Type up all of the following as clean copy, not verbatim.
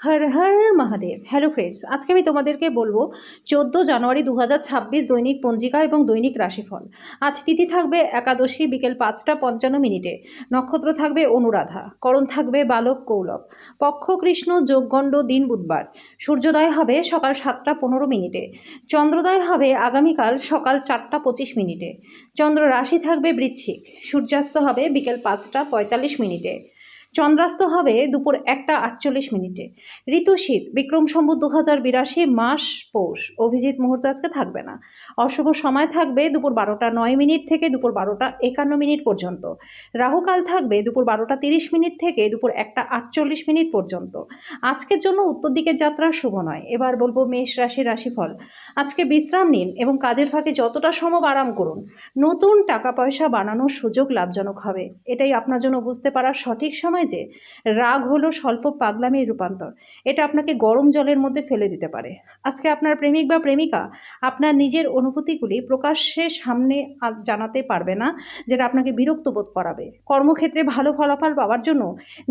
Har Har Mahadev. Hello friends, আজকে আমি তোমাদেরকে বলবো 14 জানুয়ারি 2026 দৈনিক পঞ্জিকা এবং দৈনিক রাশিফল। আজ তিথি থাকবে একাদশী বিকেল 5টা 55 মিনিটে। নক্ষত্র থাকবে অনুরাধা, করণ থাকবে বালক কৌলভ, পক্ষ কৃষ্ণ, যোগগণ্ড, দিন বুধবার। সূর্যোদয় হবে সকাল 7টা 15 মিনিটে। চন্দ্রোদয় হবে আগামীকাল সকাল 4টা 25 মিনিটে। চন্দ্র রাশি থাকবে বৃশ্চিক। সূর্যাস্ত হবে বিকেল 5টা 45 মিনিটে। চন্দ্রাস্ত হবে দুপুর 1টা 48 মিনিটে। ঋতু শীত, বিক্রম সম্বত 2082, মাস পৌষ। অভিজিৎ মুহূর্ত আজকে থাকবে না। অশুভ সময় থাকবে দুপুর 12টা 9 মিনিট থেকে দুপুর 12টা 51 মিনিট পর্যন্ত। রাহুকাল থাকবে দুপুর 12টা 30 মিনিট থেকে দুপুর 1টা 48 মিনিট পর্যন্ত। আজকের জন্য উত্তর দিকের যাত্রা শুভ নয়। এবার বলবো মেষ রাশির রাশিফল। আজকে বিশ্রাম নিন এবং কাজের ফাঁকে যতটা সম্ভব আরাম করুন। নতুন টাকা পয়সা বানানোর সুযোগ লাভজনক হবে। এটাই আপনার জন্য বুঝতে পারার সঠিক সময় যে রাগ হলো স্বল্প পাগলামির রূপান্তর। এটা আপনাকে গরম জলের মধ্যে ফেলে দিতে পারে। আজকে আপনার প্রেমিক বা প্রেমিকা আপনার নিজের অনুভূতিগুলি প্রকাশ্যে সামনে জানাতে পারবে না, যেটা আপনাকে বিরক্ত বোধ করাবে। কর্মক্ষেত্রে ভালো ফলাফল পাওয়ার জন্য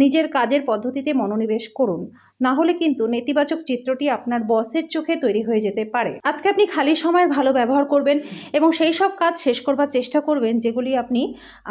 নিজের কাজের পদ্ধতিতে মনোনিবেশ করুন, না হলে কিন্তু নেতিবাচক চিত্রটি আপনার বসের চোখে তৈরি হয়ে যেতে পারে। আজকে আপনি খালি সময়ের ভালো ব্যবহার করবেন এবং সেই সব কাজ শেষ করবার চেষ্টা করবেন যেগুলি আপনি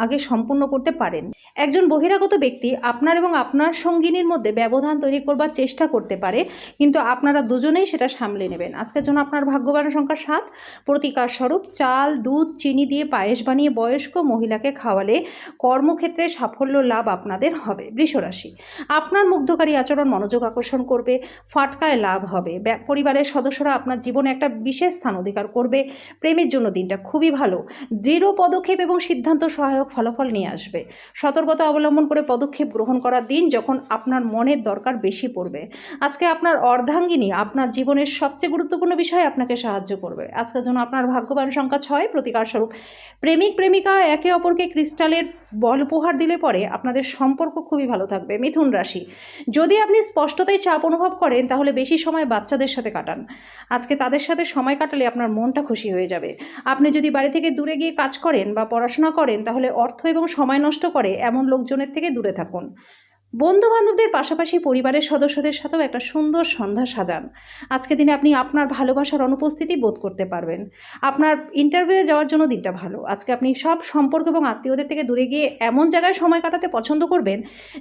আগে সম্পূর্ণ করতে পারেন। একজন বহিরাগত ব্যক্তি আপনার এবং আপনার সঙ্গিনীর মধ্যে ব্যবধান তৈরি করবার চেষ্টা করতে পারে, কিন্তু আপনারা দুজনেই সেটা সামলে নেবেন। আজকের জন্য আপনার ভাগ্যবান সংখ্যা 7। প্রতিকার স্বরূপ চাল, দুধ, চিনি দিয়ে পায়েস বানিয়ে বয়স্ক মহিলাকে খাওয়ালে কর্মক্ষেত্রে সাফল্য লাভ আপনাদের হবে। বৃষরাশি, আপনার মুগ্ধকারী আচরণ মনোযোগ আকর্ষণ করবে, ফাটকায় লাভ হবে। পরিবারের সদস্যরা আপনার জীবনে একটা বিশেষ স্থান অধিকার করবে। প্রেমের জন্য দিনটা খুবই ভালো। দৃঢ় পদক্ষেপ এবং সিদ্ধান্ত সহায়ক ফলাফল নিয়ে আসবে। সতর্কতা অবলম্বন করে পদক্ষেপ গ্রহণ করার দিন যখন আপনার মনের দরকার বেশি পড়বে। আজকে আপনার অর্ধাঙ্গিনী আপনার জীবনের সবচেয়ে গুরুত্বপূর্ণ বিষয়ে আপনাকে সাহায্য করবে। আজকের জন্য আপনার ভাগ্যবান সংখ্যা 6। প্রতিকার স্বরূপ প্রেমিক প্রেমিকা একে অপরকে ক্রিস্টালের বল উপহার দিলে পরে আপনাদের সম্পর্ক খুবই ভালো থাকবে। মিথুন রাশি, যদি আপনি স্পষ্টতায় চাপ অনুভব করেন তাহলে বেশি সময় বাচ্চাদের সাথে কাটান। আজকে তাদের সাথে সময় কাটালে আপনার মনটা খুশি হয়ে যাবে। আপনি যদি বাড়ি থেকে দূরে গিয়ে কাজ করেন বা পড়াশোনা করেন তাহলে অর্থ এবং সময় নষ্ট করে এমন লোকজনের থেকে দূরে থাকুন। বন্ধু বান্ধবদের পাশাপাশি পরিবারের সদস্যদের সাথেও একটা সুন্দর সন্ধ্যা সাজান। আজকে দিনে আপনি আপনার ভালোবাসার অনুপস্থিতি বোধ করতে পারবেন। আপনার ইন্টারভিউয়ে যাওয়ার জন্য দিনটা ভালো। আজকে আপনি সব সম্পর্ক এবং আত্মীয়দের থেকে দূরে গিয়ে এমন জায়গায় সময় কাটাতে পছন্দ করবেন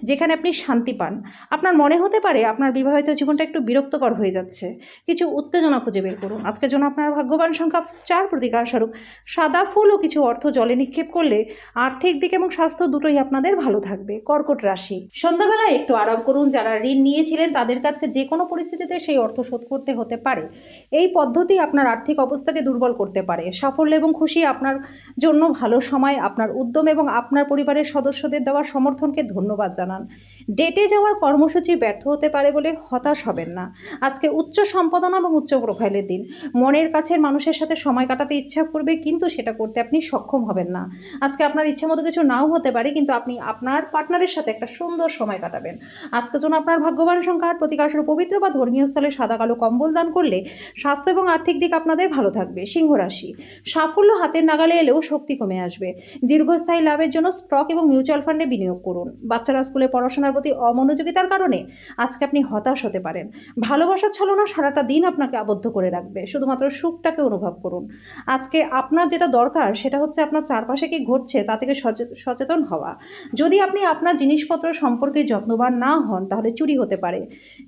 যেখানে আপনি শান্তি পান। আপনার মনে হতে পারে আপনার বিবাহিত জীবনটা একটু বিরক্তকর হয়ে যাচ্ছে। কিছু উত্তেজনা খুঁজে বের করুন। আজকের জন্য আপনার ভাগ্যবান সংখ্যা 4। প্রতিকার স্বরূপ সাদা ফুল ও কিছু অর্থ জলে নিক্ষেপ করলে আর্থিক দিক এবং স্বাস্থ্য দুটোই আপনাদের ভালো থাকবে। কর্কট রাশি, সন্ধ্যাবেলায় একটু আরাম করুন। যারা ঋণ নিয়েছিলেন তাদের কাছে যে কোনো পরিস্থিতিতে সেই অর্থ শোধ করতে হতে পারে। এই পদ্ধতি আপনার আর্থিক অবস্থাকে দুর্বল করতে পারে। সাফল্য এবং খুশি আপনার জন্য ভালো সময়। আপনার উদ্যম এবং আপনার পরিবারের সদস্যদের দেওয়া সমর্থনকে ধন্যবাদ জানান। ডেটে যাওয়ার কর্মসূচি ব্যর্থ হতে পারে বলে হতাশ হবেন না। আজকে উচ্চ সম্পাদনা এবং উচ্চ প্রোফাইলের দিন। মনের কাছের মানুষের সাথে সময় কাটাতে ইচ্ছা করবে, কিন্তু সেটা করতে আপনি সক্ষম হবেন না। আজকে আপনার ইচ্ছে মতো কিছু নাও হতে পারে, কিন্তু আপনি আপনার পার্টনারের সাথে একটা সুন্দর সময় কাটাবেন। আজকের জন্য আপনার ভাগ্যবান সংখ্যা 8। প্রতিকার স্বরূপ পবিত্র বা ধর্মীয় স্থলে সাদা কালো কম্বল দান করলে স্বাস্থ্য এবং আর্থিক দিক আপনাদের ভালো থাকবে। সিংহ রাশি, সাফল্য হাতের নাগালে এলেও শক্তি কমে আসবে। দীর্ঘস্থায়ী লাভের জন্য স্টক এবং মিউচুয়াল ফান্ডে বিনিয়োগ করুন। বাচ্চারা স্কুলে পড়াশোনার প্রতি অমনোযোগিতার কারণে আজকে আপনি হতাশ হতে পারেন। ভালোবাসার ছলনা সারাটা দিন আপনাকে আবদ্ধ করে রাখবে। শুধুমাত্র সুখটাকে অনুভব করুন। আজকে আপনার যেটা দরকার সেটা হচ্ছে আপনার চারপাশে কি ঘটছে তা থেকে সচেতন হওয়া। যদি আপনি আপনার জিনিসপত্র সম্পর্কে যত্নবান না হন তাহলে চুরি হতে পারে।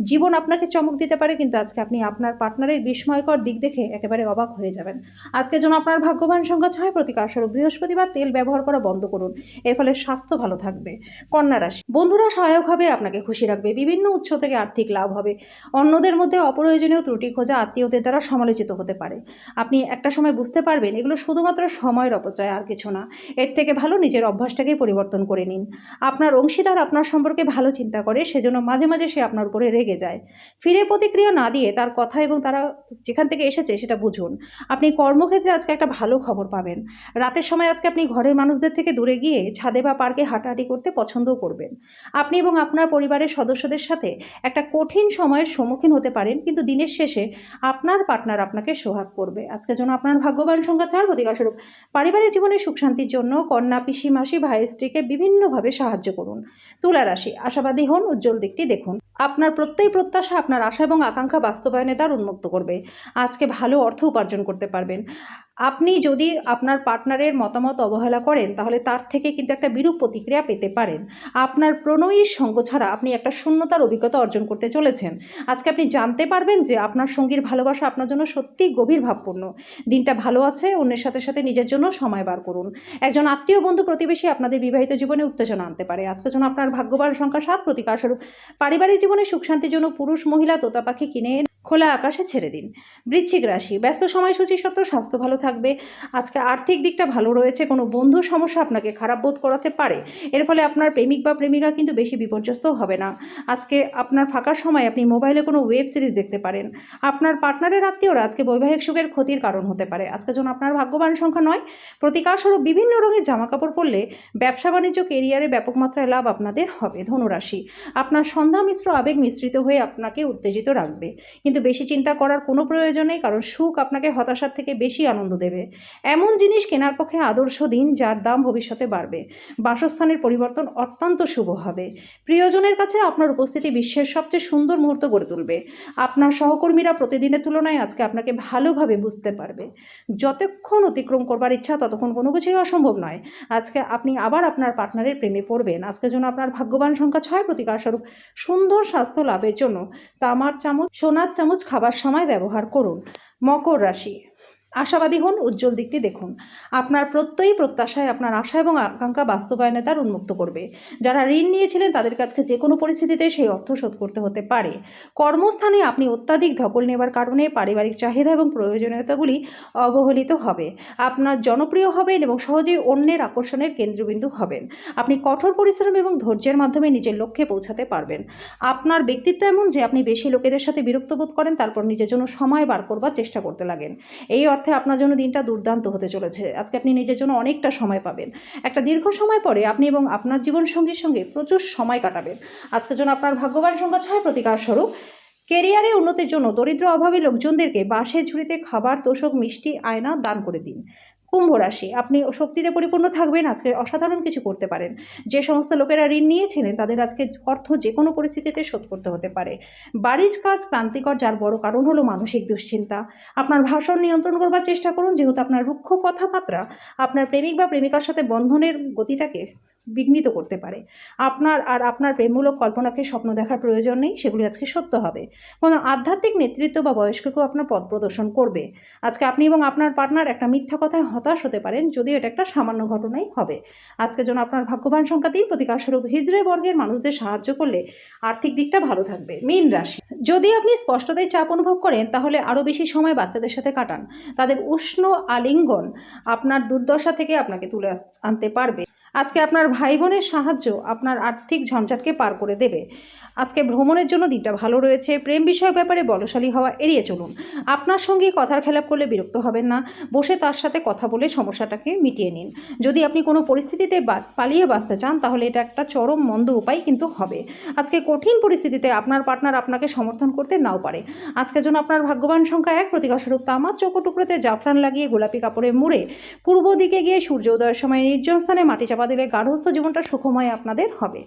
জীবন আপনাকে চমক দিতে পারে, কিন্তু আজকে আপনি আপনার পার্টনারের বিস্ময়কর দিক দেখে একেবারে অবাক হয়ে যাবেন। আজকের জন্য আপনার ভাগ্যবান সংখ্যা 6। প্রতিকার স্বরূপ বৃহস্পতিবার তেল ব্যবহার করা বন্ধ করুন। এর ফলে স্বাস্থ্য ভালো থাকবে। কন্যা রাশি, বন্ধুরা সহায়ক হবে, আপনাকে খুশি রাখবে। বিভিন্ন উৎস থেকে আর্থিক লাভ হবে। অন্যদের মধ্যে অপ্রয়োজনীয় ত্রুটি খোঁজা আত্মীয়দের দ্বারা সমালোচিত হতে পারে। আপনি একটা সময় বুঝতে পারবেন এগুলো শুধুমাত্র সময়ের অপচয়, আর কিছু না। এর থেকে ভালো নিজের অভ্যাসটাকে পরিবর্তন করে নিন। আপনার অংশীদার আপনার সম্পর্কে ভালো চিন্তা করে, সেজন্য মাঝে মাঝে সে আপনার উপরে রেগে যায়। ফিরে প্রতিক্রিয়া না দিয়ে তার কথা এবং তারা যেখান থেকে এসেছে সেটা বুঝুন। আপনি কর্মক্ষেত্রে আজকে একটা ভালো খবর পাবেন। রাতের সময় আজকে আপনি ঘরের মানুষদের থেকে দূরে গিয়ে ছাদে বা পার্কে হাঁটাহাঁটি করতে পছন্দও করবেন। আপনি এবং আপনার পরিবারের সদস্যদের সাথে একটা কঠিন সময়ের সম্মুখীন হতে পারেন, কিন্তু দিনের শেষে আপনার পার্টনার আপনাকে সোহাগ করবে। আজকের জন্য আপনার ভাগ্যবান সংখ্যা 4। প্রতিকার স্বরূপ পারিবারিক জীবনে সুখ শান্তির জন্য কন্যা, পিসি, মাসি, ভাইয়ের স্ত্রীকে বিভিন্নভাবে সাহায্য করুন। তুলা রাশি, আশাবাদী হন, উজ্জ্বল দিকটি দেখুন। আপনার প্রত্যয় প্রত্যাশা আপনার আশা এবং আকাঙ্ক্ষা বাস্তবায়নের দ্বার উন্মুক্ত করবে। আজকে ভালো অর্থ উপার্জন করতে পারবেন। আপনি যদি আপনার পার্টনারের মতামত অবহেলা করেন তাহলে তার থেকে কিন্তু একটা বিরূপ প্রতিক্রিয়া পেতে পারেন। আপনার প্রণয়ীর সঙ্গ ছাড়া আপনি একটা শূন্যতার অভিজ্ঞতা অর্জন করতে চলেছেন। আজকে আপনি জানতে পারবেন যে আপনার সঙ্গীর ভালোবাসা আপনার জন্য সত্যিই গভীর ভাবপূর্ণ। দিনটা ভালো আছে, অন্যের সাথে সাথে নিজের জন্য সময় বার করুন। একজন আত্মীয়, বন্ধু, প্রতিবেশী আপনাদের বিবাহিত জীবনে উত্তেজনা আনতে পারে। আজকের জন্য আপনার ভাগ্যবান সংখ্যা 7, প্রতিকারস্বরূপ পারিবারিক জীবনে সুখ শান্তির জন্য পুরুষ মহিলা তোতা পাখি কিনে খোলা আকাশে ছেড়ে দিন। বৃশ্চিক রাশি, ব্যস্ত সময়সূচি সত্ত্বেও স্বাস্থ্য ভালো থাকবে। আজকে আর্থিক দিকটা ভালো রয়েছে। কোনো বন্ধুর সমস্যা আপনাকে খারাপ বোধ করাতে পারে, এর ফলে আপনার প্রেমিক বা প্রেমিকা কিন্তু বেশি বিপর্যস্ত হবে না। আজকে আপনার ফাঁকা সময় আপনি মোবাইলে কোনো ওয়েব সিরিজ দেখতে পারেন। আপনার পার্টনারের আত্মীয়রা আজকে বৈবাহিক সুখের ক্ষতির কারণ হতে পারে। আজকের জন্য আপনার ভাগ্যবান সংখ্যা 9, প্রতিকারস্বরূপ বিভিন্ন রঙের জামাকাপড় পরলে ব্যবসা বাণিজ্য কেরিয়ারে ব্যাপক মাত্রায় লাভ আপনাদের হবে। ধনুরাশি, আপনার সন্ধ্যা মিশ্র আবেগ মিশ্রিত হয়ে আপনাকে উত্তেজিত রাখবে, কিন্তু বেশি চিন্তা করার কোনো প্রয়োজন নেই, কারণ সুখ আপনাকে হতাশার থেকে বেশি আনন্দ দেবে। এমন জিনিস কেনার পক্ষে আদর্শ দিন যার দাম ভবিষ্যতে বাড়বে। বাসস্থানের পরিবর্তন অত্যন্ত শুভ হবে। প্রিয়জনের কাছে আপনার উপস্থিতি বিশ্বের সবচেয়ে সুন্দর মুহূর্ত গড়ে তুলবে। আপনার সহকর্মীরা প্রতিদিনের তুলনায় আজকে আপনাকে ভালোভাবে বুঝতে পারবে। যতক্ষণ অতিক্রম করবার ইচ্ছা ততক্ষণ কোনো কিছুই অসম্ভব নয়। আজকে আপনি আবার আপনার পার্টনারের প্রেমে পড়বেন। আজকের জন্য আপনার ভাগ্যবান সংখ্যা 6, প্রতিকারস্বরূপ সুন্দর স্বাস্থ্য লাভের জন্য তামার চামচ, সোনার চামচ খাবার সময় ব্যবহার করুন। মকর রাশি, আশাবাদী হন, উজ্জ্বল দিকটি দেখুন। আপনার প্রত্যয়ী প্রত্যাশায় আপনার আশা এবং আকাঙ্ক্ষা বাস্তবায়নের দ্বার উন্মুক্ত করবে। যারা ঋণ নিয়েছিলেন তাদের কাছে যে কোনো পরিস্থিতিতে সেই অর্থ শোধ করতে হতে পারে। কর্মস্থানে আপনি অত্যাধিক ধকল নেবার কারণে পারিবারিক চাহিদা এবং প্রয়োজনীয়তাগুলি অবহেলিত হবে। আপনার জনপ্রিয় হবেন এবং সহজেই অন্যের আকর্ষণের কেন্দ্রবিন্দু হবেন। আপনি কঠোর পরিশ্রম এবং ধৈর্যের মাধ্যমে নিজের লক্ষ্যে পৌঁছাতে পারবেন। আপনার ব্যক্তিত্ব এমন যে আপনি বেশি লোকেদের সাথে বিরক্ত বোধ করেন, তারপর নিজের জন্য সময় বার করবার চেষ্টা করতে লাগেন। এই অর্থে আপনার জন্য দিনটা দুর্দান্ত হতে চলেছে। আজকে আপনি নিজের জন্য অনেকটা সময় পাবেন। একটা দীর্ঘ সময় পরে আপনি এবং আপনার জীবনসঙ্গীর সঙ্গে প্রচুর সময় কাটাবেন। আজকের জন্য আপনার ভাগ্যবান সংখ্যা 6, প্রতিকারস্বরূপ কেরিয়ারে উন্নতির জন্য দরিদ্র অভাবী লোকজনদেরকে বাঁশের ঝুড়িতে খাবার, তোষক, মিষ্টি, আয়না দান করে দিন। কুম্ভ রাশি, আপনি শক্তিতে পরিপূর্ণ থাকবেন। আজকে অসাধারণ কিছু করতে পারেন। যে সমস্ত লোকেরা ঋণ নিয়েছিলেন তাদের আজকে অর্থ যে কোনো পরিস্থিতিতে শোধ করতে হতে পারে। বাড়ির কাজ ক্লান্তিকর, যার বড় কারণ হলো মানসিক দুশ্চিন্তা। আপনার ভাষণ নিয়ন্ত্রণ করবার চেষ্টা করুন, যেহেতু আপনার রুক্ষ কথাবার্তা আপনার প্রেমিক বা প্রেমিকার সাথে বন্ধনের গতিটাকে বিঘ্নিত করতে পারে। আপনার প্রেমমূলক কল্পনাকে স্বপ্ন দেখার প্রয়োজন নেই, সেগুলি আজকে সত্য হবে। কোনো আধ্যাত্মিক নেতৃত্ব বা বয়স্ককেও আপনার পথ প্রদর্শন করবে। আজকে আপনি এবং আপনার পার্টনার একটা মিথ্যা কথায় হতাশ হতে পারেন, যদিও এটা একটা সামান্য ঘটনাই হবে। আজকের জন্য আপনার ভাগ্যবান সংখ্যা 3, প্রতিকারস্বরূপ হিজড়ে বর্গের মানুষদের সাহায্য করলে আর্থিক দিকটা ভালো থাকবে। মীন রাশি, যদি আপনি স্পষ্টতায় চাপ অনুভব করেন তাহলে আরও বেশি সময় বাচ্চাদের সাথে কাটান। তাদের উষ্ণ আলিঙ্গন আপনার দুর্দশা থেকে আপনাকে তুলে আনতে পারবে। আজকে আপনার ভাই বোনের সাহায্য আপনার আর্থিক ঝঞ্ঝাটকে পার করে দেবে। আজকে ভ্রমণের জন্য দিনটা ভালো রয়েছে। প্রেম বিষয়ক ব্যাপারে বলশালী হওয়া এড়িয়ে চলুন। আপনার সঙ্গে কথার খেলাপ করলে বিরক্ত হবেন না, বসে তার সাথে কথা বলে সমস্যাটাকে মিটিয়ে নিন। যদি আপনি কোনো পরিস্থিতিতে পালিয়ে বাঁচতে চান তাহলে এটা একটা চরম মন্দ উপায় কিন্তু হবে। আজকে কঠিন পরিস্থিতিতে আপনার পার্টনার আপনাকে সমর্থন করতে নাও পারে। আজকের জন্য আপনার ভাগ্যবান সংখ্যা 1, প্রতিকারস্বরূপ তামার চৌকো টুকরোতে জাফরান লাগিয়ে গোলাপি কাপড়ে মুড়ে পূর্ব দিকে গিয়ে সূর্য উদয়ের সময় নির্জন স্থানে মাটি চাপা দিলে গার্হস্থ্য জীবনটা সুখময় আপনাদের হবে।